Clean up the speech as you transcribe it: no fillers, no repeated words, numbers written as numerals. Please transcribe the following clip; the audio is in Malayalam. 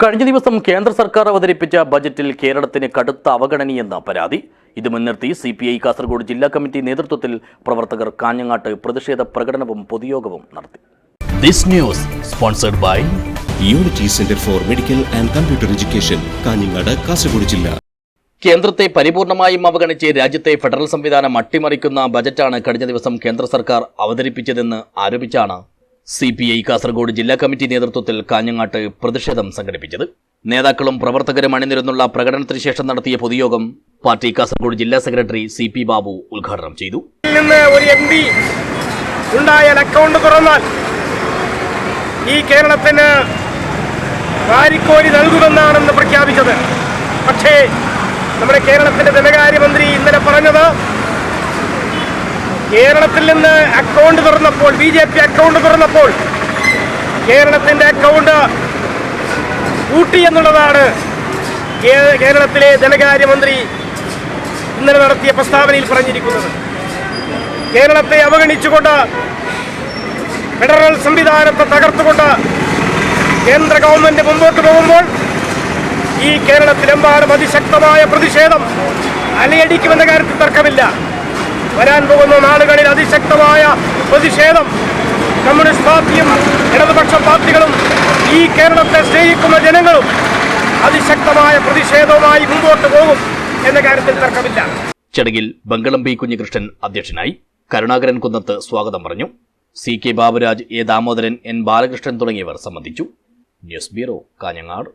കഴിഞ്ഞ ദിവസം കേന്ദ്ര സർക്കാർ അവതരിപ്പിച്ച ബജറ്റിൽ കേരളത്തിന് കടുത്ത അവഗണനയെന്ന പരാതി. ഇത് മുൻനിർത്തി CPI കാസർഗോഡ് ജില്ലാ കമ്മിറ്റി നേതൃത്വത്തിൽ പ്രവർത്തകർ കാഞ്ഞങ്ങാട്ട് പ്രതിഷേധ പ്രകടനവും പൊതുയോഗവും നടത്തി. This news sponsored by unity centre for medical and computer education, Kanhangad, Kasaragod ജില്ല. കേന്ദ്രത്തെ പരിപൂർണമായും അവഗണിച്ച് രാജ്യത്തെ ഫെഡറൽ സംവിധാനം അട്ടിമറിക്കുന്ന ബജറ്റാണ് കഴിഞ്ഞ ദിവസം കേന്ദ്ര സർക്കാർ അവതരിപ്പിച്ചതെന്ന് ആരോപിച്ചാണ് CPI കാസർഗോഡ് ജില്ലാ കമ്മിറ്റി നേതൃത്വത്തിൽ കാഞ്ഞങ്ങാട്ട് പ്രതിഷേധം സംഘടിപ്പിച്ചത്. നേതാക്കളും പ്രവർത്തകരും അണിനിരന്നുള്ള പ്രകടനത്തിന് ശേഷം നടത്തിയ പൊതുയോഗം പാർട്ടി കാസർഗോഡ് ജില്ലാ സെക്രട്ടറി CP ബാബു ഉദ്ഘാടനം ചെയ്തു. ഒരു MP ഉണ്ടായാൽ അക്കൗണ്ട് തുറന്നാൽ ഈ കേരളത്തിന് വാരിക്കോരി നൽകുമെന്നാണെന്ന് പ്രഖ്യാപിച്ചത്. പക്ഷേ നമ്മുടെ കേരളത്തിന്റെ ധനകാര്യമന്ത്രി ഇന്നലെ പറഞ്ഞത് കേരളത്തിൽ നിന്ന് അക്കൗണ്ട് തുറന്നപ്പോൾ, BJP അക്കൗണ്ട് തുറന്നപ്പോൾ കേരളത്തിന്റെ അക്കൗണ്ട് കൂട്ടി എന്നുള്ളതാണ് കേരളത്തിലെ ധനകാര്യമന്ത്രി ഇന്നലെ നടത്തിയ പ്രസ്താവനയിൽ പറഞ്ഞിരിക്കുന്നത്. കേരളത്തെ അവഗണിച്ചുകൊണ്ട്, ഫെഡറൽ സംവിധാനത്തെ തകർത്തുകൊണ്ട് കേന്ദ്ര ഗവൺമെന്റ് മുമ്പോട്ട് പോകുമ്പോൾ ഈ കേരളത്തിലെമ്പാടും അതിശക്തമായ പ്രതിഷേധം അലയടിക്കുമെന്ന കാര്യത്തിൽ തർക്കമില്ല. വരാൻ പോകുന്ന നാളുകളിൽ അതിശക്തമായ പ്രതിഷേധം കമ്മ്യൂണിസ്റ്റ് പാർട്ടിയും ഇടതുപക്ഷ പാർട്ടികളും ഈ കേരളത്തെ സ്നേഹിക്കുന്ന ജനങ്ങളും അതിശക്തമായ പ്രതിഷേധവുമായി മുമ്പോട്ട് പോകും എന്ന കാര്യത്തിൽ തർക്കമില്ല. ചടങ്ങിൽ ബംഗളം P. കുഞ്ഞികൃഷ്ണൻ അധ്യക്ഷനായി. കരുണാകരൻ കുന്നത്ത് സ്വാഗതം പറഞ്ഞു. CK Baburaj, A. Damodaran, N. Balakrishnan തുടങ്ങിയവർ സംബന്ധിച്ചു. News bureau, Kanhangad.